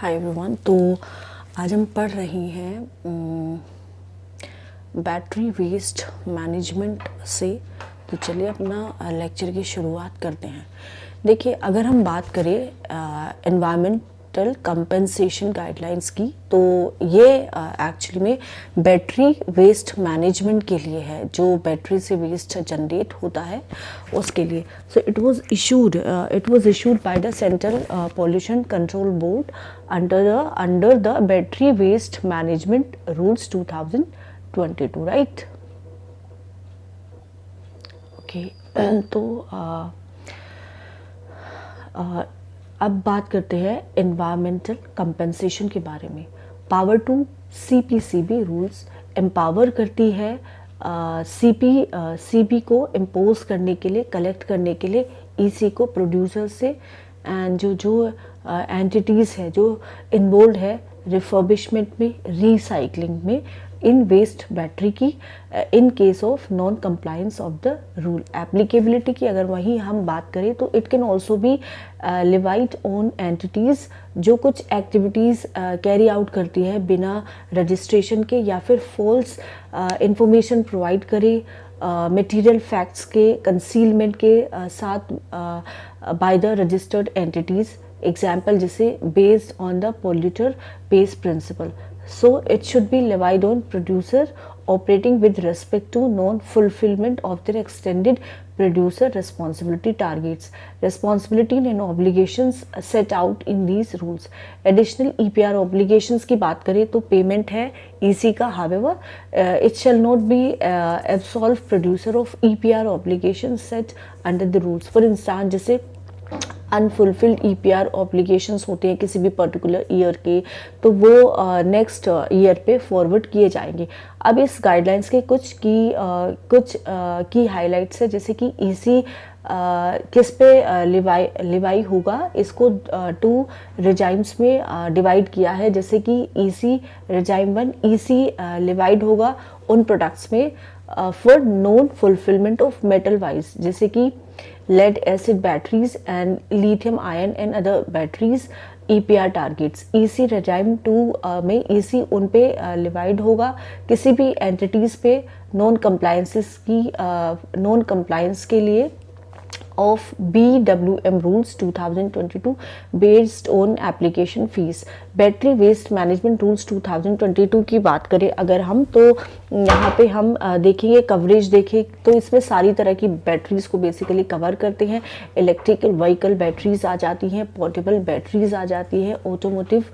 Hi everyone. तो आज हम पढ़ रहे हैं बैटरी वेस्ट मैनेजमेंट से। तो चलिए अपना लेक्चर की शुरुआत करते हैं। देखिए, अगर हम बात करें एनवायरमेंटल कंपनसेशन गाइडलाइंस की, तो ये एक्चुअली में बैटरी वेस्ट मैनेजमेंट के लिए है। जो बैटरी से वेस्ट जनरेट होता है उसके लिए। So it was issued by the central pollution control board under the battery waste management rules 2022, right? Okay. तो अब बात करते हैं एनवायरमेंटल कंपनसेशन के बारे में। Power to CPCB rules empower करती है सीपी को इम्पोज करने के लिए, कलेक्ट करने के लिए ईसी को प्रोड्यूसर से, एंड जो एंटिटीज़ है जो इन्वॉल्व है रिफर्बिशमेंट में, रिसाइकलिंग में इन वेस्ट बैटरी की, in case of non compliance of the rule. Applicability की अगर वहीं हम बात करें तो it can also be levied on entities जो कुछ एक्टिविटीज़ कैरी आउट करती है बिना रजिस्ट्रेशन के, या फिर फॉल्स इंफॉर्मेशन प्रोवाइड करे मटेरियल फैक्ट्स के कंसीलमेंट के साथ by the registered entities. Example जैसे based on the polluter pays principle. So it should be levied on producer operating with respect to non-fulfillment of their extended producer responsibility targets, responsibility and obligations set out in these rules. Additional EPR obligations की बात करें तो payment है EC का, however it shall not be absolve producer of EPR obligations set under the rules. For instance, जैसे unfulfilled EPR obligations होते हैं किसी भी पर्टिकुलर ईयर के, तो वो नेक्स्ट ईयर पे फॉरवर्ड किए जाएंगे। अब इस गाइडलाइंस के कुछ की हाइलाइट्स है, जैसे कि ईसी किस पे लिवाई होगा। इसको टू रिजाइम्स में डिवाइड किया है, जैसे कि ईसी रिजाइम 1 ईसी लिवाइड होगा उन प्रोडक्ट्स में for non fulfilment of metal wise, जैसे कि lead acid batteries and lithium ion and other batteries EPR targets। EC regime 2 में EC उन पे लिवाइड होगा किसी भी एंटिटीज़ पे नॉन कंप्लायंस के लिए of BWM rules 2022 based on application fees। Battery waste management rules 2022 की बात करें अगर हम, तो यहाँ पे हम देखेंगे, कवरेज देखें तो इसमें सारी तरह की बैटरीज को बेसिकली कवर करते हैं। इलेक्ट्रिकल व्हीकल बैटरीज आ जाती हैं, पोर्टेबल बैटरीज आ जाती है, ऑटोमोटिव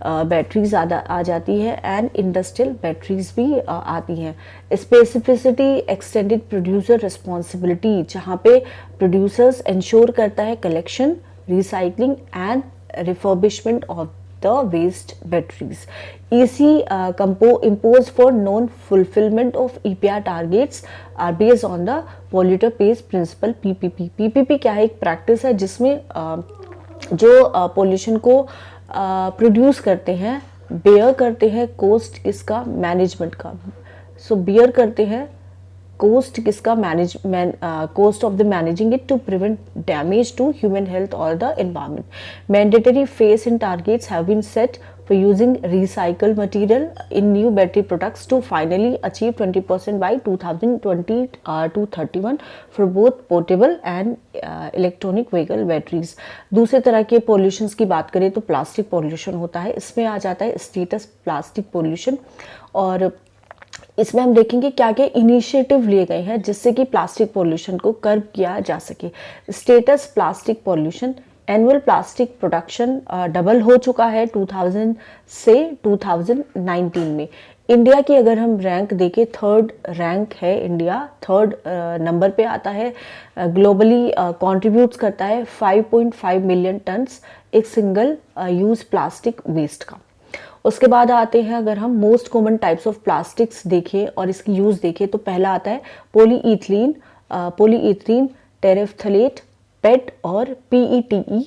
बैटरीज आ जाती है, एंड इंडस्ट्रियल बैटरीज भी आती हैं। स्पेसिफिसिटी एक्सटेंडेड प्रोड्यूसर रिस्पॉन्सिबिलिटी, जहाँ पे प्रोड्यूसर्स इंश्योर करता है collection, recycling and refurbishment of the waste batteries. EC imposed for non-fulfillment of EPR targets are based on the polluter pays principle PPP। PPP क्या है? एक प्रैक्टिस है जिसमें जो पोल्यूशन को प्रोड्यूस करते हैं, बेयर करते हैं कॉस्ट किसका? मैनेजमेंट का। सो बेयर करते हैं cost किसका? cost of the managing it to prevent damage to human health or the environment। Mandatory phase in targets have been set for using recycled material in new battery products to finally achieve 20% by 2020 to 31 for both portable and electronic vehicle batteries। दूसरे तरह के pollutions की बात करें तो plastic pollution होता है, इसमें आ जाता है स्टेटस प्लास्टिक पोल्यूशन, और इसमें हम देखेंगे क्या क्या इनिशिएटिव लिए गए हैं जिससे कि प्लास्टिक पोल्यूशन को कर्ब किया जा सके। Status plastic pollution, annual plastic production double हो चुका है 2000 से 2019 में। इंडिया की अगर हम रैंक देखें, थर्ड रैंक है इंडिया, थर्ड नंबर पे आता है। ग्लोबली कंट्रीब्यूट्स करता है 5.5 मिलियन टन्स एक सिंगल यूज प्लास्टिक वेस्ट का। उसके बाद आते हैं, अगर हम most common types of plastics देखें और इसकी यूज़ देखें तो पहला आता है पॉलीईथीलीन, टेरेफ्थलेट, पेट और PETE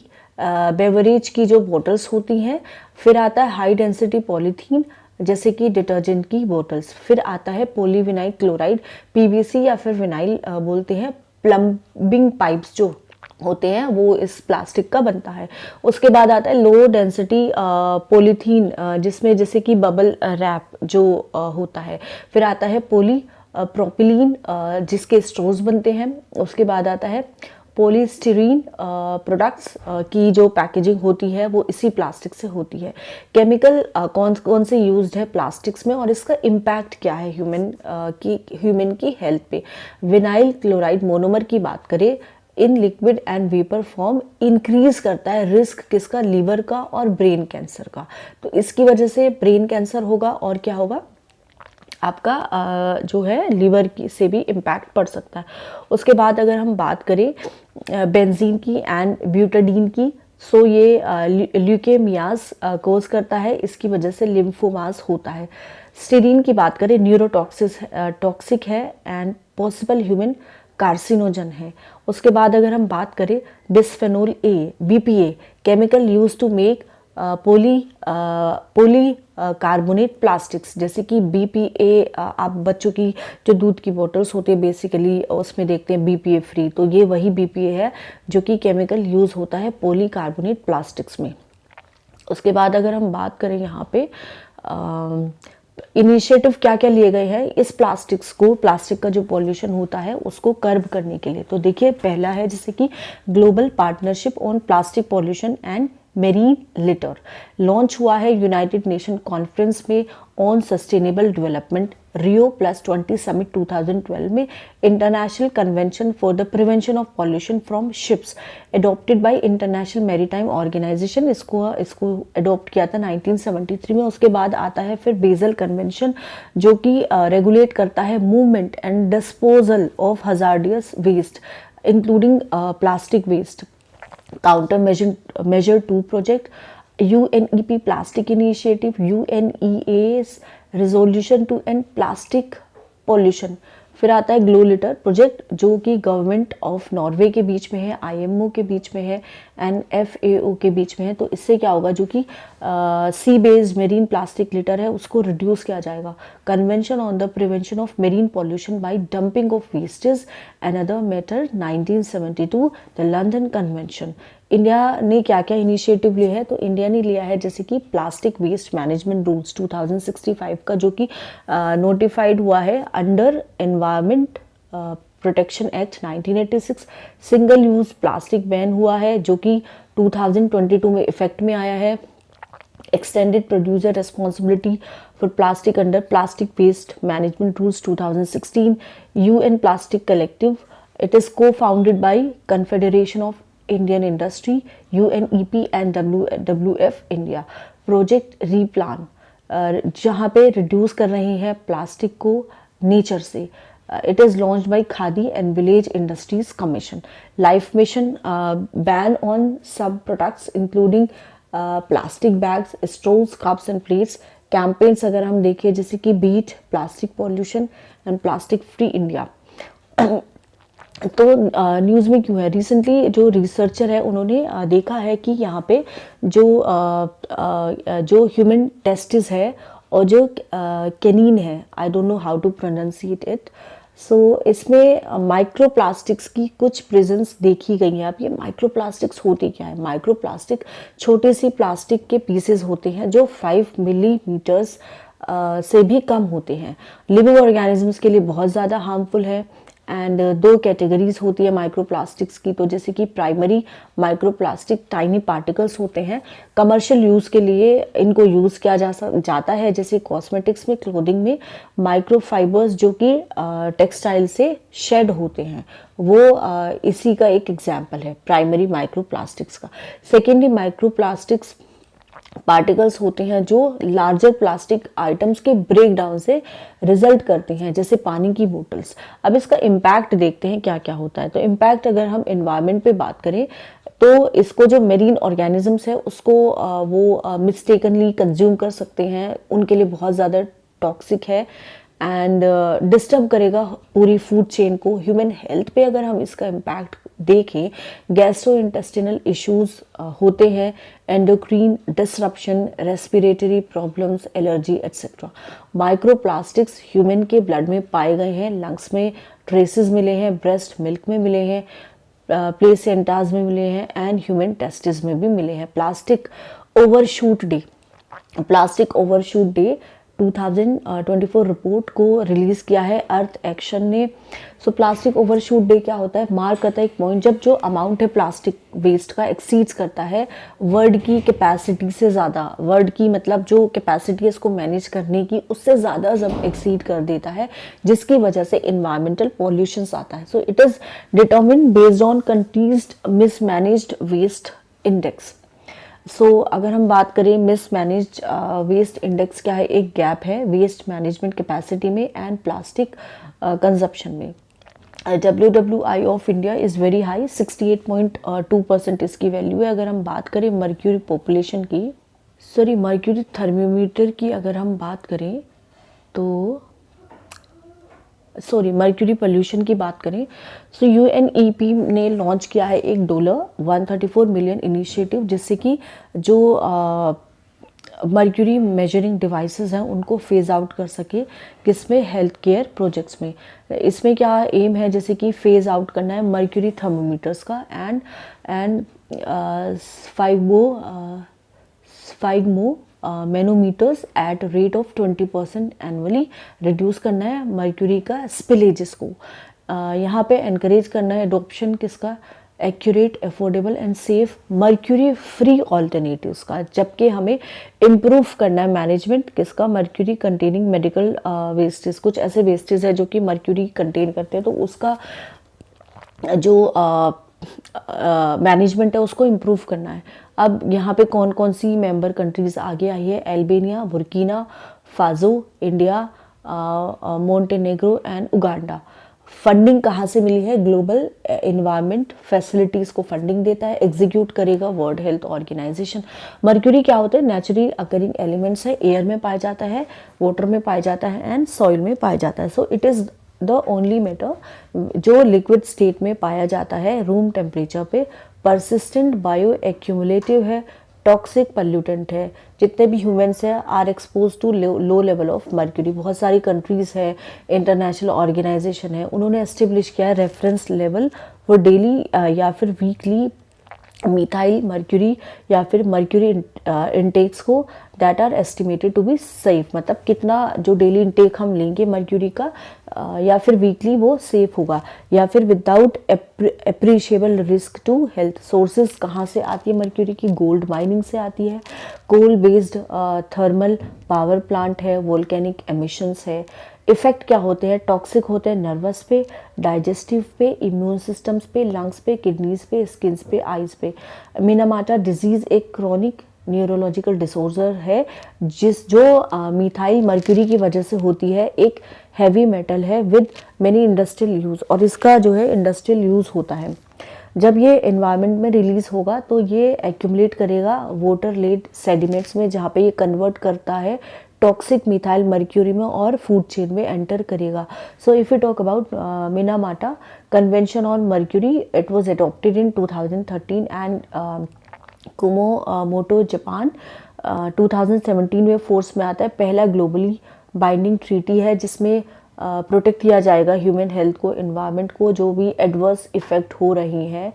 बेवरेज की जो बोटल्स होती हैं। फिर आता है हाई डेंसिटी पॉलीथीन, जैसे कि डिटर्जेंट की बोटल्स। फिर आता है पॉलीविनाइल क्लोराइड, PVC या फिर विनाइल बोलते हैं। प्लम्बिंग पाइप्स जो होते हैं वो इस प्लास्टिक का बनता है। उसके बाद आता है लो डेंसिटी पॉलीथीन, जिसमें जैसे कि बबल रैप जो होता है। फिर आता है पोली प्रोपिलीन, जिसके स्ट्रॉज बनते हैं। उसके बाद आता है पॉलीस्टीरीन प्रोडक्ट्स की जो पैकेजिंग होती है वो इसी प्लास्टिक से होती है। केमिकल कौन कौन से यूज्ड है प्लास्टिक्स में और इसका इम्पैक्ट क्या है ह्यूमन की हेल्थ पे। विनाइल क्लोराइड मोनोमर की बात करें, in liquid and vapour form increase करता है रिस्क किसका, लीवर का और ब्रेन कैंसर का। तो इसकी वजह से ब्रेन कैंसर होगा और क्या होगा, आपका जो है लीवर की से भी इम्पैक्ट पड़ सकता है। उसके बाद अगर हम बात करें बेंजीन की एंड ब्यूटाडीन की, सो ये ल्यूकेमियाज कोज करता है, इसकी वजह से लिम्फोमास होता है। स्टीरीन की बात करें, टॉक्सिक है एंड पॉसिबल ह्यूमन कार्सिनोजन है। उसके बाद अगर हम बात करें bisphenol A, BPA, chemical use to make polycarbonate plastics, जैसे कि बीपीए, आप बच्चों की जो दूध की बोतल्स होती है बेसिकली उसमें देखते हैं बीपीए फ्री, तो ये वही बीपीए है जो कि केमिकल यूज होता है पॉली कार्बोनेट प्लास्टिक्स में। उसके बाद अगर हम बात करें यहाँ पे इनिशिएटिव क्या क्या लिए गए हैं इस प्लास्टिक का जो पॉल्यूशन होता है उसको कर्ब करने के लिए। तो देखिए पहला है जैसे कि global partnership on plastic pollution and marine litter, launch हुआ है यूनाइटेड नेशन कॉन्फ्रेंस में on sustainable development Rio+20 summit 2012 में। International convention for the prevention of pollution from ships adopted by international maritime organization, इसको adopt किया था 1973 में। उसके बाद आता है फिर बेजल कन्वेंशन जो कि रेगुलेट करता है movement and disposal of hazardous waste including plastic waste. Counter measure 2 project, UNEP plastic initiative, UNEA's resolution to end plastic pollution। फिर आता है ग्लो लिटर प्रोजेक्ट जो कि गवर्नमेंट ऑफ नॉर्वे के बीच में है, IMO के बीच में है एंड FAO के बीच में है। तो इससे क्या होगा, जो कि sea based marine plastic litter है उसको रिड्यूस किया जाएगा। Convention on the prevention of marine pollution by dumping of wastage and other matter 1972, the London convention. India ने क्या क्या इनिशिएटिव लिए है, तो इंडिया ने लिया है जैसे कि प्लास्टिक वेस्ट मैनेजमेंट रूल्स 2065 का जो कि नोटिफाइड हुआ है under environment protection act 1986। Single use plastic ban हुआ है जो कि 2022 में इफेक्ट में आया है। Extended producer responsibility for plastic under plastic waste management rules 2016। UN plastic collective, it is cofounded by confederation of Indian industry, UNEP and WWF India. Project replan, जहाँ पे रिड्यूस कर रही है प्लास्टिक को nature से। It is launched by Khadi and village industries commission. Life mission, ban on सब products including plastic bags, straws, cups and plates. Campaigns अगर हम देखें जैसे कि beat plastic pollution and plastic free India. तो न्यूज़ में क्यों है, रिसेंटली जो रिसर्चर है उन्होंने देखा है कि यहाँ पे जो ह्यूमन टेस्टिस है और जो कैनीन है, I don't know how to pronounciate it, so इसमें माइक्रोप्लास्टिक्स की कुछ प्रेजेंस देखी गई है। अब ये माइक्रोप्लास्टिक्स होते क्या है, माइक्रोप्लास्टिक छोटे सी प्लास्टिक के पीसेस होते हैं जो 5 मिलीमीटर्स से भी कम होते हैं। लिविंग ऑर्गेनिजम्स के लिए बहुत ज़्यादा हार्मफुल है। एंड 2 कैटेगरीज होती है माइक्रोप्लास्टिक्स की, तो जैसे कि प्राइमरी माइक्रोप्लास्टिक टाइनी पार्टिकल्स होते हैं, कमर्शियल यूज़ के लिए इनको यूज़ किया जाता है जैसे कॉस्मेटिक्स में, क्लोथिंग में। माइक्रोफाइबर्स जो कि टेक्सटाइल से शेड होते हैं वो इसी का एक एग्जाम्पल है प्राइमरी माइक्रोप्लास्टिक्स का। सेकेंडरी माइक्रोप्लास्टिक्स पार्टिकल्स होते हैं जो लार्जर प्लास्टिक आइटम्स के ब्रेक डाउन से रिजल्ट करते हैं, जैसे पानी की बोतल्स। अब इसका इम्पैक्ट देखते हैं क्या क्या होता है। तो इम्पैक्ट अगर हम एनवायरनमेंट पे बात करें तो इसको जो मेरीन ऑर्गेनिजम्स है उसको वो मिस्टेकनली कंज्यूम कर सकते हैं, उनके लिए बहुत ज़्यादा टॉक्सिक है एंड डिस्टर्ब करेगा पूरी फूड चेन को। ह्यूमन हेल्थ पे अगर हम इसका इम्पैक्ट देखें, गैस्ट्रोइंटेस्टिनल इश्यूज होते हैं, endocrine disruption, respiratory problems, allergy etcetera. Microplastics human के ब्लड में पाए गए हैं, लंग्स में ट्रेसेस मिले हैं, ब्रेस्ट मिल्क में मिले हैं, प्लेसेंटाज में मिले हैं एंड ह्यूमन टेस्टिस में भी मिले हैं। प्लास्टिक ओवरशूट डे 2024 रिपोर्ट को रिलीज किया है अर्थ एक्शन ने। सो प्लास्टिक ओवरशूट डे क्या होता है, मार्क करता है एक पॉइंट जब जो अमाउंट है प्लास्टिक वेस्ट का एक्सीड्स करता है वर्ल्ड की कैपेसिटी से ज़्यादा, वर्ल्ड की मतलब जो कैपेसिटी है इसको मैनेज करने की उससे ज़्यादा जब एक्सीड कर देता है, जिसकी वजह से इन्वायरमेंटल पॉल्यूशन आता है। So it is determine based on countries mismanaged waste index. So अगर हम बात करें मिसमैनेज्ड वेस्ट इंडेक्स क्या है, एक गैप है वेस्ट मैनेजमेंट कैपेसिटी में एंड प्लास्टिक कंजप्शन में। WWI of India is very high, 68.2% इसकी वैल्यू है। अगर हम बात करें मर्क्यूरी पॉपुलेशन की, मर्क्यूरी थर्मोमीटर की अगर हम बात करें तो मर्क्यूरी पोल्यूशन की बात करें, सो UNEP ने लॉन्च किया है एक $134 मिलियन इनिशिएटिव, जिससे कि जो मर्क्यूरी मेजरिंग डिवाइसेस हैं उनको फेज आउट कर सके, किसमें, हेल्थ केयर प्रोजेक्ट्स में। इसमें क्या एम है, जैसे कि फेज आउट करना है मर्क्यूरी थर्मोमीटर्स का and 5 manometers at rate of 20% annually reduce करना है मर्क्यूरी का स्पिलेजेस को। यहाँ पे एनकरेज करना है एडॉप्शन किसका, accurate, affordable and safe mercury free alternatives का, जबकि हमें इम्प्रूव करना है मैनेजमेंट किसका, मर्क्यूरी कंटेनिंग मेडिकल वेस्टेज। कुछ ऐसे वेस्टेज है जो कि मर्क्यूरी कंटेन करते हैं, तो उसका जो मैनेजमेंट है उसको इम्प्रूव करना है। अब यहाँ पे कौन कौन सी मेंबर कंट्रीज आगे आई है, Albania, Burkina Faso, India, Montenegro and Uganda. Funding कहाँ से मिली है, ग्लोबल एनवायरनमेंट फैसिलिटीज़ को फंडिंग देता है, एग्जीक्यूट करेगा वर्ल्ड हेल्थ ऑर्गेनाइजेशन। मर्क्यूरी क्या होता है, नेचुरली अकरिंग एलिमेंट्स है, एयर में पाया जाता है, वाटर में पाया जाता है एंड सॉइल में पाया जाता है। So it is the only matter जो लिक्विड स्टेट में पाया जाता है, रूम टेम्परेचर पे, परसिस्टेंट बायो एक्यूमुलेटिव है, टॉक्सिक पल्यूटेंट है। जितने भी ह्यूमन्स हैं are exposed to low level of mercury. बहुत सारी कंट्रीज़ है, इंटरनेशनल ऑर्गेनाइजेशन है, उन्होंने एस्टेब्लिश किया है रेफरेंस लेवल फॉर डेली या फिर वीकली मिथाइल मर्क्यूरी या फिर मर्क्यूरी इंटेक्स को that are estimated to be safe, मतलब कितना जो डेली इंटेक हम लेंगे मर्क्यूरी का या फिर वीकली वो सेफ होगा, या फिर without appreciable risk to health. Sources कहाँ से आती है मर्क्यूरी की, गोल्ड माइनिंग से आती है, coal based thermal power plant है, वोल्केनिक एमिशंस है। इफेक्ट क्या होते हैं, टॉक्सिक होते हैं नर्वस पे, डाइजेस्टिव पे, इम्यून सिस्टम्स पे, लंग्स पे, किडनीज पे, स्किन्स पे, आइज पे। मिनामाटा डिजीज एक क्रॉनिक न्यूरोलॉजिकल डिसऑर्डर है जो मिथाइल मर्क्यूरी की वजह से होती है। एक हैवी मेटल है विद मेनी इंडस्ट्रियल यूज़, और इसका जो है इंडस्ट्रियल यूज़ होता है। जब ये एनवायरनमेंट में रिलीज़ होगा तो ये एक्यूमुलेट करेगा वाटर लेड सेडिमेंट्स में, जहाँ पे ये कन्वर्ट करता है टॉक्सिक मिथाइल मर्क्यूरी में और फूड चेन में एंटर करेगा। So if you talk about Minamata convention on mercury, it was adopted in 2013 and Kumamoto Japan 2017 में फोर्स में आता है। पहला ग्लोबली बाइंडिंग ट्रीटी है जिसमें प्रोटेक्ट किया जाएगा ह्यूमन हेल्थ को, एनवायरनमेंट को, जो भी एडवर्स इफ़ेक्ट हो रही हैं,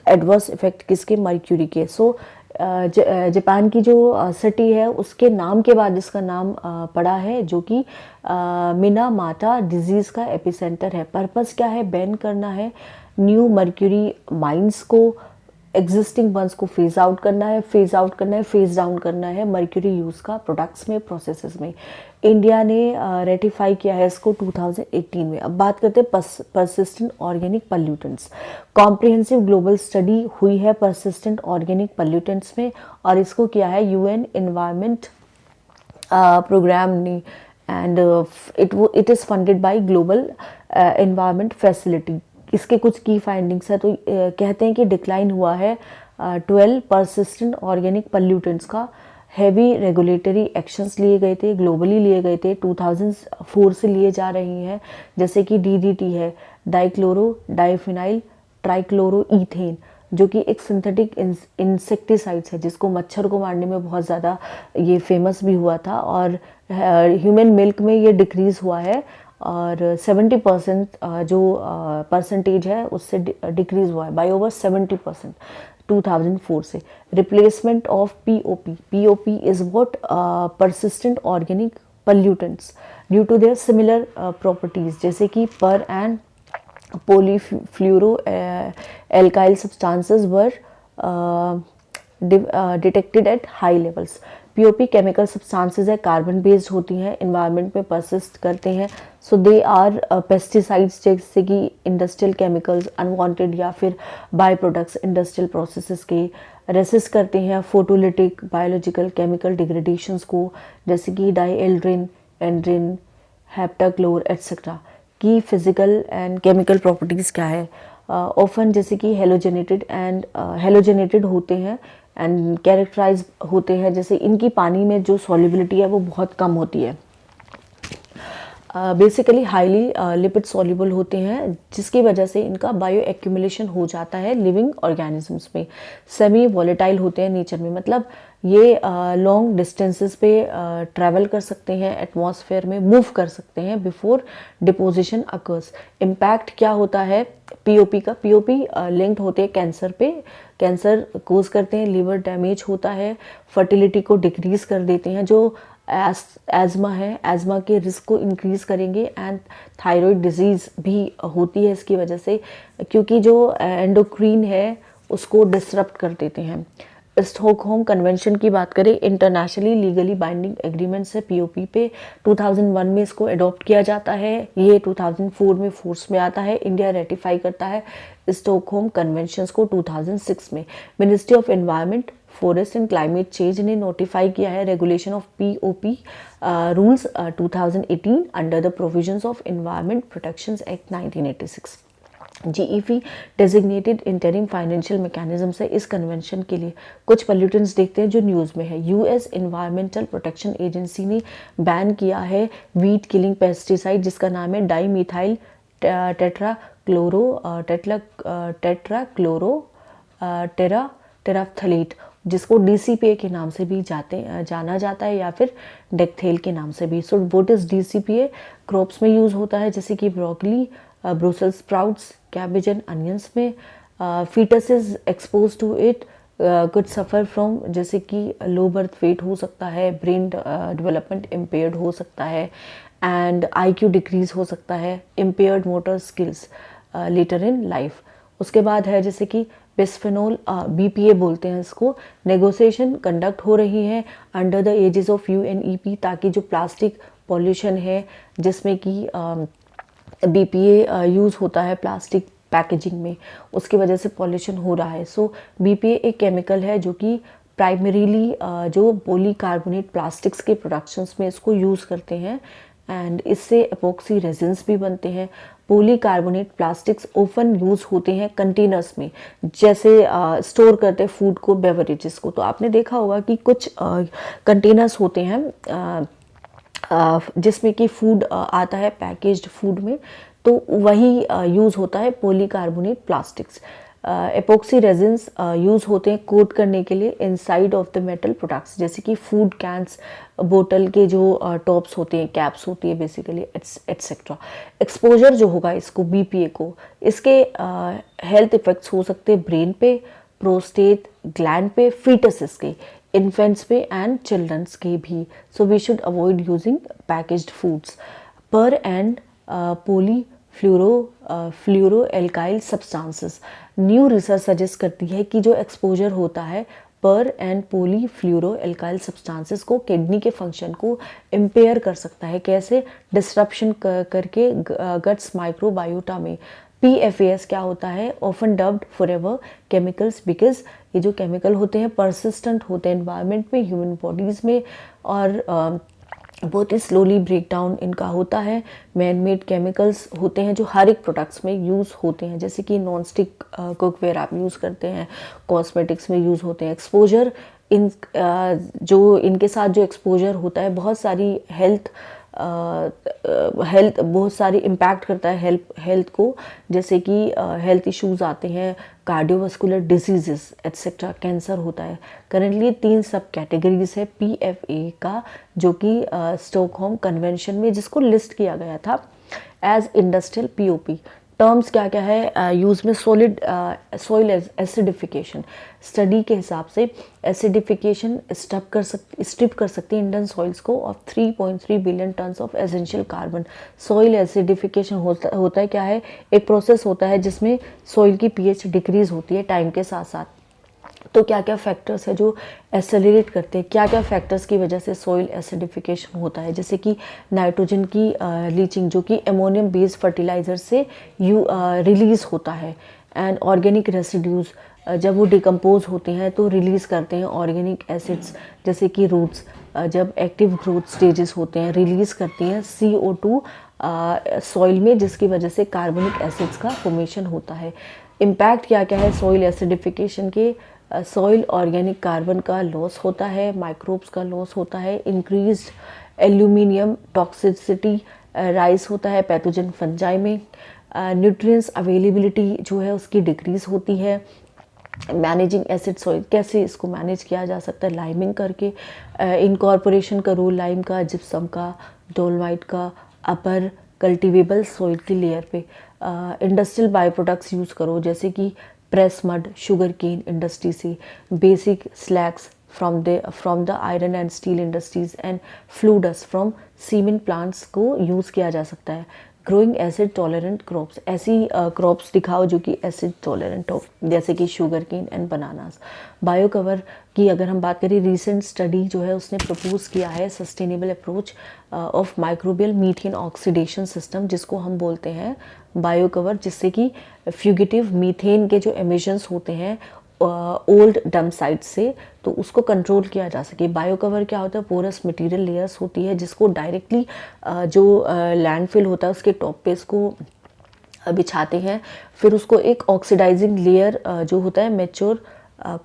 एडवर्स इफ़ेक्ट किसके, मर्क्यूरी के। सो जापान की जो सिटी है उसके नाम के बाद इसका नाम पड़ा है, जो कि मिनामाटा डिजीज़ का एपिसेंटर है। पर्पस क्या है, बैन करना है न्यू मर्क्यूरी माइंस को, एग्जिस्टिंग वंस को फेज आउट करना है, फेज डाउन करना है मर्क्यूरी यूज़ का प्रोडक्ट्स में, प्रोसेसेस में। इंडिया ने रेटिफाई किया है इसको 2018 में। अब बात करते हैं persistent organic pollutants. Comprehensive global study हुई है परसिस्टेंट ऑर्गेनिक पल्यूटेंट्स में, और इसको किया है UN एनवायरनमेंट प्रोग्राम ने, and it is funded by global environment facility. इसके कुछ की फाइंडिंग्स है, तो कहते हैं कि डिक्लाइन हुआ है 12 परसिस्टेंट ऑर्गेनिक पल्यूटेंट्स का। हैवी रेगुलेटरी एक्शंस लिए गए थे, ग्लोबली लिए गए थे, 2004 से लिए जा रही हैं, जैसे कि DDT है, डाइक्लोरो डाइफिनाइल ट्राइक्लोरोईथेन, जो कि एक सिंथेटिक इंसेक्टिसाइड्स है जिसको मच्छर को मारने में बहुत ज़्यादा ये फेमस भी हुआ था, और ह्यूमन मिल्क में ये डिक्रीज़ हुआ है और 70% जो परसेंटेज है उससे डिक्रीज हुआ है बाय ओवर 70% 2004 से। Replacement of POP, POP is what persistent organic pollutants due to their similar properties, जैसे कि per and polyfluoro alkyl substances were detected at high levels। POP chemical substances है, carbon based होती हैं, environment में persist करते हैं, सो they are pesticides, जैसे कि इंडस्ट्रियल केमिकल्स अनवांटेड या फिर बाय प्रोडक्ट्स इंडस्ट्रियल प्रोसेसेस के रेसिस्ट करते हैं फोटोलिटिक बायोलॉजिकल केमिकल डिग्रेडेशंस को, जैसे कि डाईएल्ड्रिन, एंड्रिन, हेप्टाक्लोर एट्सेट्रा की फिजिकल एंड केमिकल प्रॉपर्टीज़ क्या है। ऑफन जैसे कि हेलोजेनेटेड होते हैं एंड कैरेक्टराइज होते हैं, जैसे इनकी पानी में जो सॉल्युबिलिटी है वो बहुत कम होती है। बेसिकली हाईली लिपिड सॉल्युबल होते हैं, जिसकी वजह से इनका बायो एक्यूमुलेशन हो जाता है लिविंग ऑर्गेनिजम्स में। सेमी वॉलेटाइल होते हैं नेचर में, मतलब ये लॉन्ग डिस्टेंसेस पे ट्रैवल कर सकते हैं, एटमॉस्फेयर में मूव कर सकते हैं बिफोर डिपोजिशन अकर्स। इम्पैक्ट क्या होता है पीओपी का, पीओपी लिंक्ड होते हैं कैंसर पे, कैंसर कोज करते हैं, लिवर डैमेज होता है, फर्टिलिटी को डिक्रीज कर देते हैं, जो एज़मा है, एज़मा के रिस्क को इंक्रीज करेंगे, एंड थायराइड डिजीज़ भी होती है इसकी वजह से, क्योंकि जो एंडोक्रीन है उसको डिसरप्ट कर देते हैं। स्टॉकहोम कन्वेंशन की बात करें, इंटरनेशनली लीगली बाइंडिंग एग्रीमेंट से पीओपी पे 2001 में इसको अडॉप्ट किया जाता है, ये 2004 में फोर्स में आता है, इंडिया रेटिफाई करता है स्टॉकहोम कन्वेंशंस को 2006 में। Ministry of environment forest and climate change ने नोटिफाई किया है regulation of POP rules 2018 under the provisions of environment protection act 1986। GEP designated interim financial mechanism से इस कन्वेंशन के लिए कुछ पोल्यूटेंट्स देखते हैं जो न्यूज़ में है। यूएस एनवायरमेंटल प्रोटेक्शन एजेंसी ने बैन किया है वीट किलिंग पेस्टिसाइड, जिसका नाम है डाईमिथाइल टेराफ्थलेट, जिसको डीसीपीए के नाम से भी जाना जाता है, या फिर डेक्थेल के नाम से भी। So what is DCPA? Crops में यूज़ होता है, जैसे कि broccoli, Brussels sprouts, cabbage and onions में। Foetus is expose to it could suffer from, जैसे कि लो बर्थ वेट हो सकता है, ब्रेन डेवलपमेंट इम्पेयर्ड हो सकता है, एंड आईक्यू डिक्रीज हो सकता है, impaired motor skills later in life. उसके बाद है जैसे कि बिस्फेनोल, बीपीए बोलते हैं इसको। नेगोशिएशन कंडक्ट हो रही है under the aegis of UNEP, ताकि जो प्लास्टिक पॉल्यूशन है जिसमें कि बीपीए यूज़ होता है प्लास्टिक पैकेजिंग में, उसकी वजह से पॉल्यूशन हो रहा है। सो बीपीए एक केमिकल है जो कि प्राइमरीली जो पॉलीकार्बोनेट प्लास्टिक्स के प्रोडक्शंस में इसको यूज़ करते हैं, एंड इससे एपॉक्सी रेजिन्स भी बनते हैं। पॉलीकार्बोनेट प्लास्टिक्स ओपन यूज़ होते हैं कंटेनर्स में, जैसे स्टोर करते हैं फूड को, बेवरेजेस को। तो आपने देखा होगा कि कुछ कंटेनर्स होते हैं जिसमें कि फूड आता है पैकेज्ड फूड में, तो वही यूज़ होता है polycarbonate plastics. Epoxy resins use होते हैं कोट करने के लिए inside of the metal products, जैसे कि फूड कैंस, बोतल के जो टॉप्स होते हैं, कैप्स होती है बेसिकली, एट्सेट्रा। एक्सपोजर जो होगा इसको बीपीए को, इसके हेल्थ इफेक्ट्स हो सकते हैं ब्रेन पे, प्रोस्टेट ग्लैंड पे, फीटसेस के, इन्फेंट्स पे एंड चिल्ड्रंस के भी। So we should avoid using packaged foods. Per and fluoro alkyl substances, new research suggest करती है कि जो एक्सपोजर होता है per and polyfluoro alkyl substances को किडनी के फंक्शन को इम्पेयर कर सकता है। कैसे? डिस्ट्रप्शन करके गट्स माइक्रोबायोटा में। PFAS क्या होता है? Often dubbed forever chemicals, because ये जो केमिकल होते हैं परसिस्टेंट होते हैं एनवायरनमेंट में, ह्यूमन बॉडीज़ में, और बहुत ही स्लोली ब्रेक डाउन इनका होता है। मैन मेड केमिकल्स होते हैं जो हर एक प्रोडक्ट्स में यूज़ होते हैं, जैसे कि नॉन स्टिक कुकवेयर आप यूज़ करते हैं, कॉस्मेटिक्स में यूज़ होते हैं। एक्सपोजर जो इनके साथ जो एक्सपोजर होता है बहुत सारी हेल्थ बहुत सारी इम्पैक्ट करता है हेल्थ को, जैसे कि हेल्थ इश्यूज आते हैं, कार्डियोवास्कुलर डिजीजेस एट्सेट्रा, कैंसर होता है। करेंटली 3 सब कैटेगरीज है PFA का, जो कि स्टॉकहोम कन्वेंशन में जिसको लिस्ट किया गया था एज इंडस्ट्रियल पीओपी। टर्म्स क्या क्या है यूज़ में, सॉलिड सॉइल एसिडिफिकेशन, स्टडी के हिसाब से एसिडिफिकेशन स्ट्रिप कर सकती है इंडियन सॉइल्स को of 3.3 billion tons of essential carbon. Soil acidification होता है क्या है, एक प्रोसेस होता है जिसमें सॉइल की पीएच डिक्रीज होती है टाइम के साथ साथ। तो क्या क्या फैक्टर्स है जो एसेलरेट करते हैं, क्या क्या फैक्टर्स की वजह से सॉइल एसिडिफिकेशन होता है, जैसे कि नाइट्रोजन की लीचिंग जो कि एमोनियम बेस्ड फर्टिलाइजर से रिलीज होता है, एंड ऑर्गेनिक रेसिड्यूज जब वो डिकम्पोज होते हैं तो रिलीज़ करते हैं ऑर्गेनिक एसिड्स, जैसे कि रूट्स जब एक्टिव ग्रोथ स्टेजेस होते हैं रिलीज़ करती हैं CO2 सॉइल में, जिसकी वजह से कार्बनिक एसिड्स का फॉर्मेशन होता है। इम्पैक्ट क्या क्या है सॉइल एसिडिफिकेशन के, सॉइल ऑर्गेनिक कार्बन का लॉस होता है, माइक्रोब्स का लॉस होता है, इंक्रीज्ड एल्यूमिनियम टॉक्सिसिटी राइज होता है पैथोजन फंजाई में, न्यूट्रिएंट्स अवेलेबिलिटी जो है उसकी डिक्रीज होती है। मैनेजिंग एसिड सॉइल, कैसे इसको मैनेज किया जा सकता है, लाइमिंग करके, इनकॉर्पोरेशन करो लाइम का, जिप्सम का, डोलमाइट का अपर कल्टिवेबल सॉइल की लेयर पे, इंडस्ट्रियल बायो प्रोडक्ट्स यूज़ करो जैसे कि press mud sugar cane industry से, basic slags from the iron and steel industries and flue dust from cement plants को यूज़ किया जा सकता है। ग्रोइंग एसिड टॉलरेंट क्रॉप्स, ऐसी क्रॉप्स दिखाओ जो कि एसिड टॉलरेंट हो, जैसे कि sugar cane and bananas. Bio cover की अगर हम बात करें, रिसेंट स्टडी जो है उसने प्रपोज किया है sustainable approach of microbial methane oxidation system, जिसको हम बोलते हैं बायो कवर, जिससे कि फ्यूगिटिव मीथेन के जो एमिशंस होते हैं ओल्ड डंप साइट से, तो उसको कंट्रोल किया जा सके। बायो कवर क्या होता है, पोरस मटेरियल लेयर्स होती है जिसको डायरेक्टली जो लैंडफिल होता है उसके टॉप पे इसको बिछाते हैं, फिर उसको एक ऑक्सीडाइजिंग लेयर जो होता है मेच्योर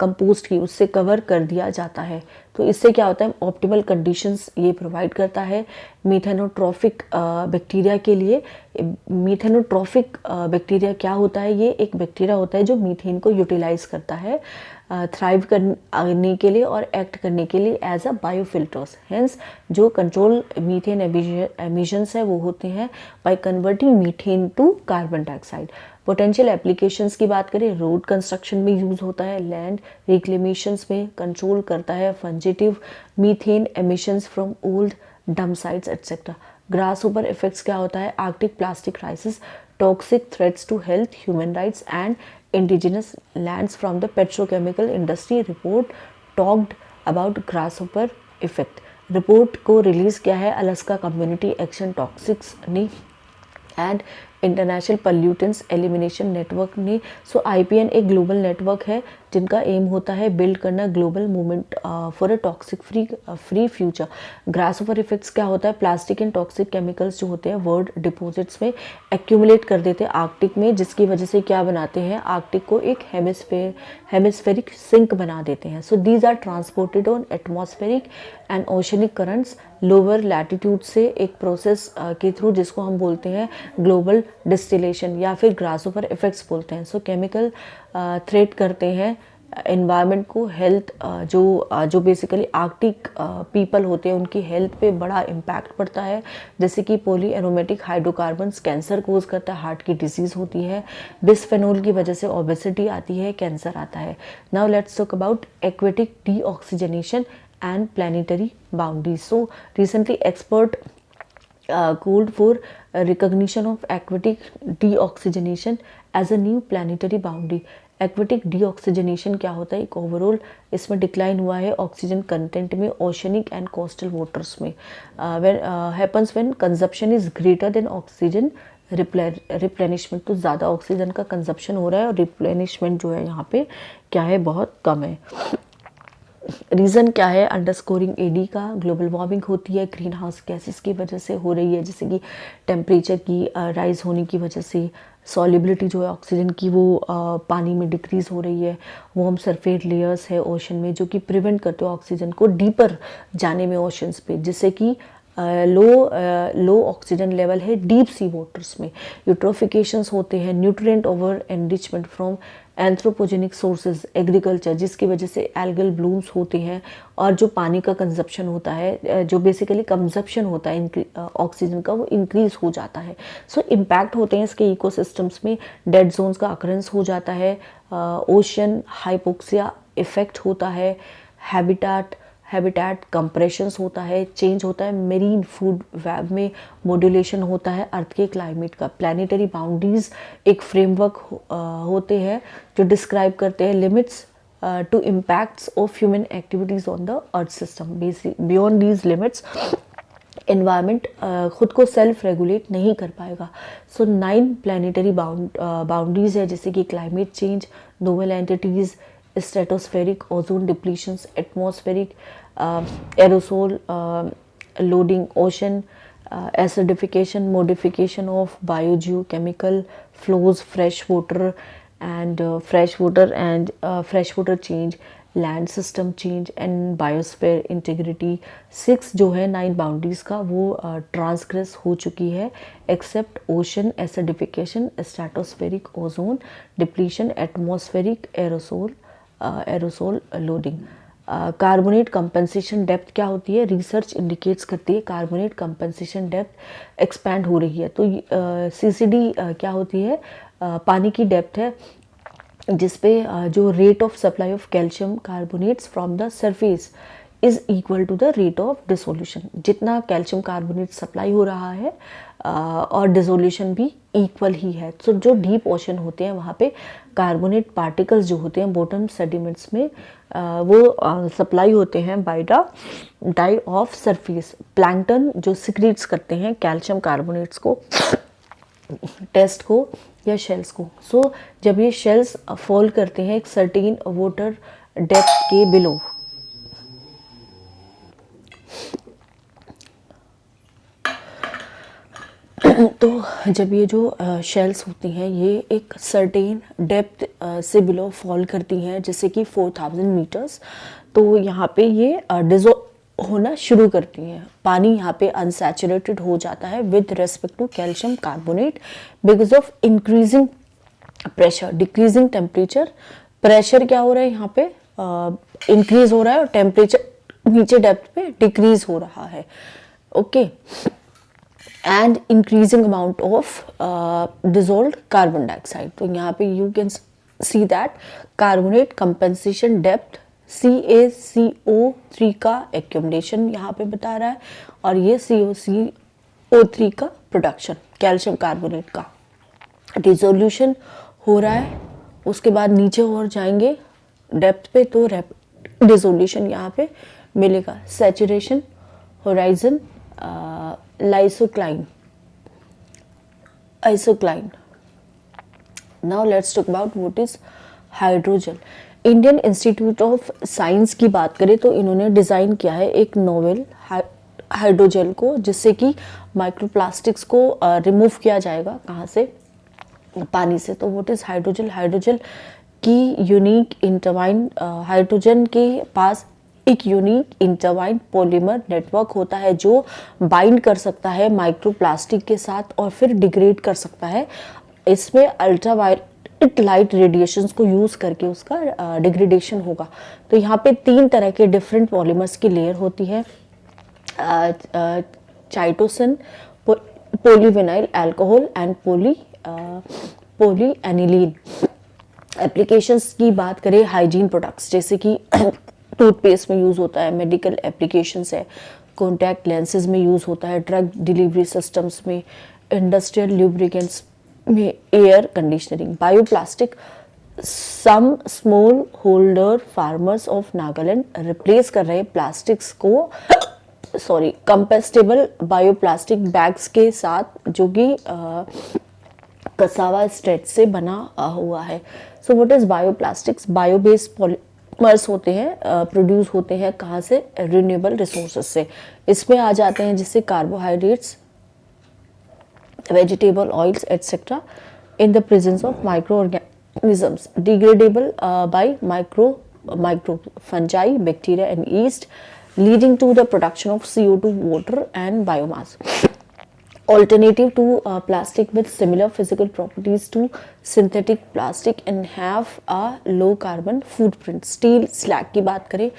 कंपोस्ट की, उससे कवर कर दिया जाता है। तो इससे क्या होता है, ऑप्टिमल कंडीशंस ये प्रोवाइड करता है मीथेनोट्रॉफिक बैक्टीरिया के लिए। मीथेनोट्रॉफिक बैक्टीरिया क्या होता है, ये एक बैक्टीरिया होता है जो मीथेन को यूटिलाइज करता है थ्राइव करने के लिए और एक्ट करने के लिए एज अ बायोफिल्टर्स। हेंस जो कंट्रोल मीथेन एमिशंस है वो होते हैं by converting methane to carbon dioxide. Potential applications की बात करें, रोड कंस्ट्रक्शन में यूज़ होता है, लैंड रिक्लेमेशंस में कंट्रोल करता है fugitive methane emissions from old dump sites etcetera. Grass over effects क्या होता है, Arctic plastic crisis, toxic threats to health, human rights and indigenous lands from the petrochemical industry report talked about grasshopper effect। Report को release किया है Alaska community action toxics ने and international pollutants elimination network ने। So IPN एक global network है जिनका aim होता है बिल्ड करना global movement for a toxic free future. Grass over effects क्या होता है, प्लास्टिक एंड टॉक्सिक केमिकल्स जो होते हैं वर्ल्ड डिपॉजिट्स में एक्यूमुलेट कर देते हैं आर्कटिक में, जिसकी वजह से क्या बनाते हैं, आर्कटिक को एक हेमिस्फेरिक सिंक बना देते हैं। So these are transported on atmospheric and oceanic currents lower latitude से एक प्रोसेस के थ्रू, जिसको हम बोलते हैं ग्लोबल डिस्टिलेशन या फिर ग्रासओवर इफेक्ट्स बोलते हैं। सो केमिकल थ्रेट करते हैं एनवायरनमेंट को, हेल्थ जो बेसिकली आर्कटिक पीपल होते हैं उनकी हेल्थ पे बड़ा इम्पैक्ट पड़ता है, जैसे कि पॉली एरोमेटिक हाइड्रोकार्बन्स कैंसर कोज करता है, हार्ट की डिजीज़ होती है, बिस्फेनोल की वजह से ओबेसिटी आती है, कैंसर आता है। Now let's talk about aquatic deoxygenation and planetary boundaries. So recently expert called for recognition of aquatic deoxygenation as a new planetary boundary। Aquatic deoxygenation क्या होता है, एक ओवरऑल इसमें डिक्लाइन हुआ है ऑक्सीजन कंटेंट में ओशनिक एंड कोस्टल वाटर्स में, happens when consumption is greater than oxygen replenishment. तो ज़्यादा ऑक्सीजन का कंजप्शन हो रहा है और रिप्लेनिशमेंट जो है यहाँ पे क्या है, बहुत कम है। रीज़न क्या है, अंडरस्कोरिंग AD का, ग्लोबल वार्मिंग होती है ग्रीन हाउस गैसेस की वजह से हो रही है, जैसे कि टेम्परेचर की राइज होने की वजह से सॉल्युबिलिटी जो है ऑक्सीजन की वो पानी में डिक्रीज़ हो रही है। वार्म सरफेस लेयर्स है ओशन में जो कि प्रिवेंट करते हो ऑक्सीजन को डीपर जाने में ओशंस पे, जिससे कि लो ऑक्सीजन लेवल है डीप सी वाटर्स में। यूट्रोफिकेशंस होते हैं, nutrient over enrichment from anthropogenic sources agriculture, जिसकी वजह से एल्गल ब्लूम्स होते हैं और जो पानी का कंजप्शन होता है, जो बेसिकली कंजप्शन होता है ऑक्सीजन का, वो इंक्रीज हो जाता है। सो इम्पैक्ट होते हैं इसके इकोसिस्टम्स में, डेड जोन्स का अकरेंस हो जाता है, ओशन हाइपोक्सिया इफेक्ट होता है, हैबिटेट कंप्रेशंस होता है, चेंज होता है मेरीन फूड वेब में, मॉड्यूलेशन होता है अर्थ के क्लाइमेट का। प्लानिटरी बाउंड्रीज एक फ्रेमवर्क होते हैं जो डिस्क्राइब करते हैं limits to impacts of human activities on the earth system. Beyond these limits environment खुद को सेल्फ रेगुलेट नहीं कर पाएगा। सो 9 प्लानिटरी बाउंड्रीज है, जैसे कि climate change, novel entities, stratospheric ozone depletions, atmospheric aerosol loading, ocean acidification, modification of biogeochemical flows, freshwater change, land system change and biosphere integrity। 6 जो है 9 बाउंड्रीज का वो ट्रांसग्रेस हो चुकी है, except ocean acidification, stratospheric ozone depletion, atmospheric aerosol loading. Carbonate compensation depth क्या होती है? रिसर्च इंडिकेट्स करती है कार्बोनेट कंपनसेशन डेप्थ एक्सपैंड हो रही है। तो सीसीडी क्या होती है? पानी की डेप्थ है जिसपे जो rate of supply of calcium carbonates from the surface is equal to the rate of dissolution. जितना कैल्शियम कार्बोनेट सप्लाई हो रहा है और डिसोल्यूशन भी इक्वल ही है। तो जो डीप ओशन होते हैं वहाँ पे कार्बोनेट पार्टिकल्स जो होते हैं बॉटम सेडिमेंट्स में वो सप्लाई होते हैं by the die of surface. Plankton जो सिक्रीट्स करते हैं कैल्शियम कार्बोनेट्स को, टेस्ट को या शेल्स को। सो जब ये शेल्स फॉल करते हैं एक सर्टेन वाटर डेप्थ के बिलो, तो जब ये जो शेल्स होती हैं ये एक सर्टेन डेप्थ से बिलो फॉल करती हैं, जैसे कि 4000 मीटर्स, तो यहाँ पे ये डिजोल्व होना शुरू करती हैं। पानी यहाँ पे अनसैचुरेटेड हो जाता है with respect to calcium carbonate because of increasing pressure, decreasing temperature. Pressure क्या हो रहा है यहाँ पे? इंक्रीज हो रहा है और टेम्परेचर नीचे डेप्थ पे डिक्रीज हो रहा है। Okay, and increasing amount of dissolved carbon dioxide. तो यहाँ पे you can see that carbonate compensation depth CaCO3 का एक्यूमुलेशन यहाँ पे बता रहा है और ये CaCO3 का प्रोडक्शन कैल्शियम कार्बोनेट का। डिसोल्यूशन हो रहा है, उसके बाद नीचे और जाएंगे डेप्थ पे तो डिसोल्यूशन यहाँ पे मिलेगा। Saturation, horizon, lysocline, isocline. Now let's talk about what is hydrogel. Indian Institute of Science की बात करें तो इन्होंने डिज़ाइन किया है एक नोवेल हाइड्रोजेल को, जिससे कि माइक्रोप्लास्टिक्स को रिमूव किया जाएगा। कहाँ से? पानी से। तो व्हाट इज हाइड्रोजेल? हाइड्रोजेल की यूनिक इंटरवाइन, हाइड्रोजन के पास एक यूनिक इंटरवाइन पॉलीमर नेटवर्क होता है जो बाइंड कर सकता है माइक्रोप्लास्टिक के साथ और फिर डिग्रेड कर सकता है। इसमें अल्ट्रावायलेट लाइट रेडिएशंस को यूज करके उसका डिग्रेडेशन होगा। तो यहाँ पे 3 तरह के डिफरेंट पॉलीमर्स की लेयर होती है, चाइटोसिन, पॉलीविनाइल अल्कोहल एंड पॉलीएनिलीन। एप्लीकेशंस की बात करें, हाइजीन प्रोडक्ट्स जैसे कि टूथपेस्ट में यूज़ होता है, मेडिकल एप्लीकेशंस है, कॉन्टैक्ट लेंसेज में यूज़ होता है, ड्रग डिलीवरी सिस्टम्स में, इंडस्ट्रियल ल्यूब्रिकेंट्स में, air conditioning. Bioplastic, some small holder farmers of Nagaland replace कर रहे प्लास्टिक्स को कंपोस्टेबल बायोप्लास्टिक बैग्स के साथ जो कि कसावा स्ट्रेच से बना हुआ है। सो what is bioplastics? Bio based polymers होते हैं, प्रोड्यूस होते हैं कहाँ से? रिन्यूएबल रिसोर्सेज से। इसमें आ जाते हैं जैसे carbohydrates, vegetable oils etcetera in the presence of micro organisms, degradable bye micro fungi, bacteria and yeast, leading to the production of CO2, water and biomass. alternative to plastic with similar physical properties to synthetic plastic and have a low carbon footprint. Steel slag की बात करें,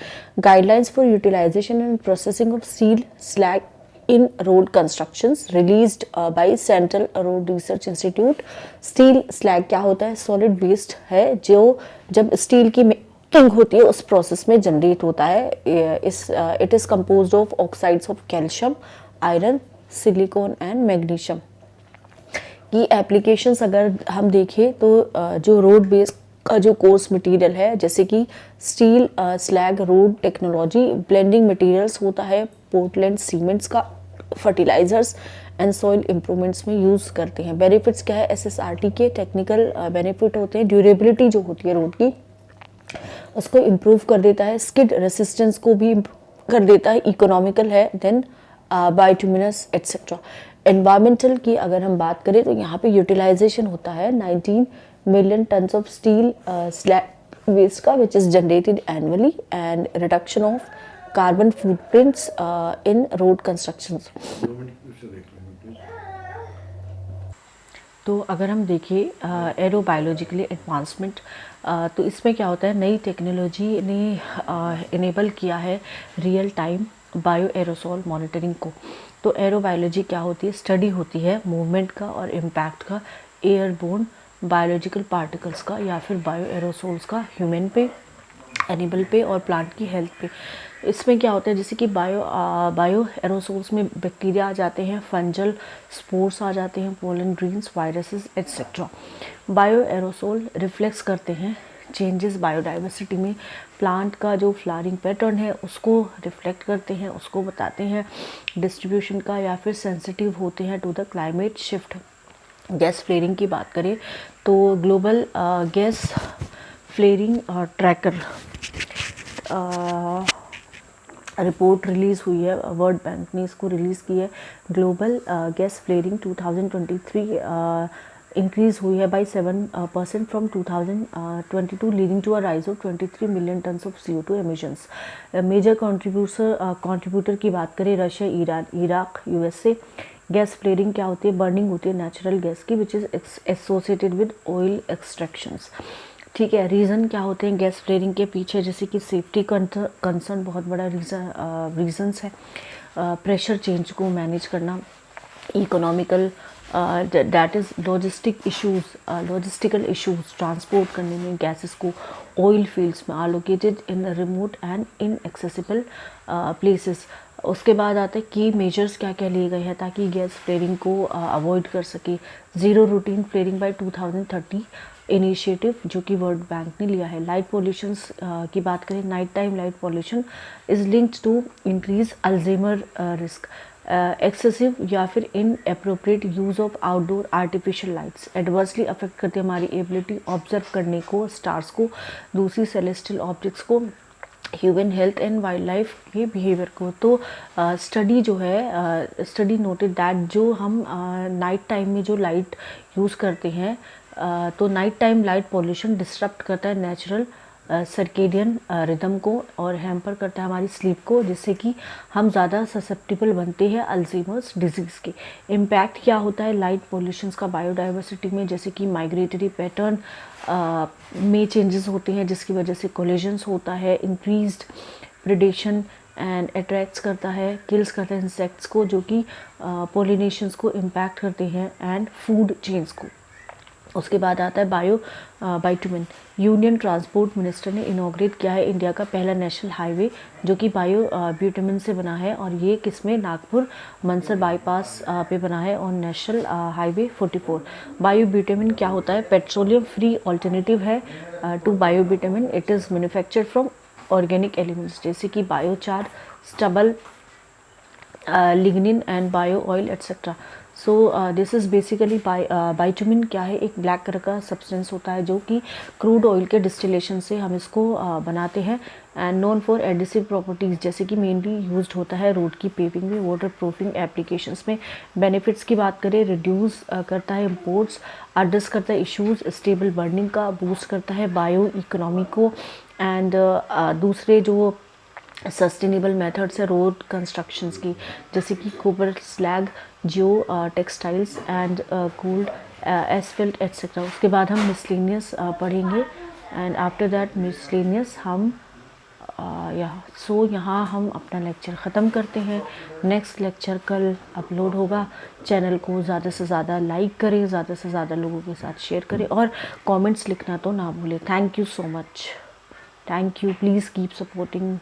guidelines for utilization and processing of steel slag in road constructions released by Central Road Research Institute. Steel slag क्या होता है? Solid waste है जो जब steel की मेकिंग होती है उस प्रोसेस में जनरेट होता है. It is composed of oxides of calcium, iron, silicon and magnesium. की एप्लीकेशंस अगर हम देखें तो जो रोड बेस का जो कोर्स मटेरियल है, जैसे कि steel slag road technology, blending materials होता है, पोर्टलैंड सीमेंट्स का, फर्टिलाइजर्स एंड सॉइल इम्प्रूवमेंट्स में यूज़ करते हैं. बेनिफिट्स क्या है? एसएसआरटी के टेक्निकल बेनिफिट होते हैं. ड्यूरेबिलिटी जो होती है रोड की उसको इम्प्रूव कर देता है. स्किड रेसिस्टेंस को भी कर देता है. इकोनॉमिकल है. Then बाइटुमिनस etcetera. एनवायरमेंटल की अगर हम बात करें तो यहाँ पे यूटिलाइजेशन होता है 19 million tons of steel slag waste का, which is generated annually, and reduction of carbon footprints in road construction. तो अगर हम देखें एरोबायोलॉजिकली एडवांसमेंट, तो इसमें क्या होता है, नई टेक्नोलॉजी ने इनेबल किया है real time bio aerosol monitoring को. तो एरोबायोलॉजी क्या होती है? स्टडी होती है मूवमेंट का और इम्पैक्ट का एयरबोर्न बायोलॉजिकल पार्टिकल्स का या फिर बायो एरोसोल्स का ह्यूमन पे, एनिमल पे और प्लांट की हेल्थ पे. इसमें क्या होता है, जैसे कि बायो एरोसोल्स में बैक्टीरिया आ जाते हैं, फंजल स्पोर्स आ जाते हैं, pollen grains, viruses etcetera. Bio aerosol reflex करते हैं चेंजेस बायोडाइवर्सिटी में. प्लांट का जो फ्लावरिंग पैटर्न है उसको रिफ्लेक्ट करते हैं, उसको बताते हैं डिस्ट्रीब्यूशन का, या फिर सेंसिटिव होते हैं to the climate shift. Gas flaring की बात करें तो global gas flaring tracker report release हुई है, वर्ल्ड बैंक ने इसको रिलीज़ की है. ग्लोबल गैस फ्लेयरिंग 2023 इंक्रीज़ हुई है by 7% from 2022, leading to a rise of 23 million tons of CO2 emissions. Major contributor की बात करें, Russia, Iran, Iraq, USA. Gas flaring क्या होती है? बर्निंग होती है नेचुरल गैस की, which is associated with oil extractions. ठीक है. रीज़न क्या होते हैं गैस फ्लेयरिंग के पीछे? जैसे कि सेफ्टी कंसर्न बहुत बड़ा रीजंस है. प्रेशर चेंज को मैनेज करना, economical, that is logistical issues transport करने में गैसेस को ऑयल फील्ड्स में allocated in remote and inaccessible places. उसके बाद आता है कि मेजर्स क्या क्या लिए गए हैं ताकि गैस फ्लेयरिंग को अवॉइड कर सके. Zero routine flaring by 2030 initiative जो कि वर्ल्ड बैंक ने लिया है. लाइट पोल्यूशंस की बात करें, night time light pollution is linked to increase Alzheimer risk. Excessive या फिर inappropriate use of outdoor artificial lights adversely affect करती है हमारी एबिलिटी ऑब्जर्व करने को, स्टार्स को, दूसरी सेलेस्टियल ऑब्जेक्ट्स को, human health and wild life के बिहेवियर को. तो स्टडी जो है, स्टडी नोटेड दैट जो हम नाइट टाइम में जो लाइट यूज़ करते हैं, तो night time light pollution disturb करता है नेचुरल सर्केडियन रिदम को और हैम्पर करता है हमारी स्लीप को, जिससे कि हम ज़्यादा ससेप्टिबल बनते हैं अल्जाइमर्स डिजीज़ के. इम्पैक्ट क्या होता है लाइट पॉल्यूशंस का बायोडाइवर्सिटी में? जैसे कि माइग्रेटरी पैटर्न में चेंजेस होते हैं जिसकी वजह से कोलिजन्स होता है, इंक्रीज्ड प्रेडेशन एंड अट्रैक्ट्स करता है, किल्स करता है इंसेक्ट्स को जो कि पोलिनेशंस को इम्पैक्ट करते हैं एंड फूड चेन्स को. उसके बाद आता है बाइटुमिन. यूनियन ट्रांसपोर्ट मिनिस्टर ने इनॉग्रेट किया है इंडिया का पहला नेशनल हाईवे जो कि बायो ब्यूटामिन से बना है, और ये किसमें? नागपुर मंसर बाईपास पे बना है और नेशनल हाईवे 44. बायो ब्यूटामिन क्या होता है? पेट्रोलियम फ्री ऑल्टरनेटिव है to bio bitumen. It is manufactured from organic elements जैसे कि biochar, stubble, lignin and bio oil etcetera. So this is basically bitumen क्या है? एक ब्लैक कलर का सब्सटेंस होता है जो कि क्रूड ऑयल के डिस्टिलेशन से हम इसको बनाते हैं, and known for adhesive properties जैसे कि मेनली यूज्ड होता है रोड की पेविंग में, वाटर प्रूफिंग एप्लीकेशंस में. बेनिफिट्स की बात करें, रिड्यूस करता है इम्पोर्ट्स, एड्रेस करता है इश्यूज़, स्टेबल बर्निंग का, बूस्ट करता है बायो इकोनॉमी को, एंड दूसरे जो सस्टेनेबल मेथड्स है रोड कंस्ट्रक्शंस की, जैसे कि copper slag, geo textiles and cold asphalt etcetera. उसके बाद हम मिसलेनियस पढ़ेंगे एंड आफ्टर दैट मिसलेनियस हम यहाँ हम अपना लेक्चर ख़त्म करते हैं। नेक्स्ट लेक्चर कल अपलोड होगा। चैनल को ज़्यादा से ज़्यादा लाइक करें, ज़्यादा से ज़्यादा लोगों के साथ शेयर करें और कमेंट्स लिखना तो ना भूलें। Thank you so much. Thank you. Please keep supporting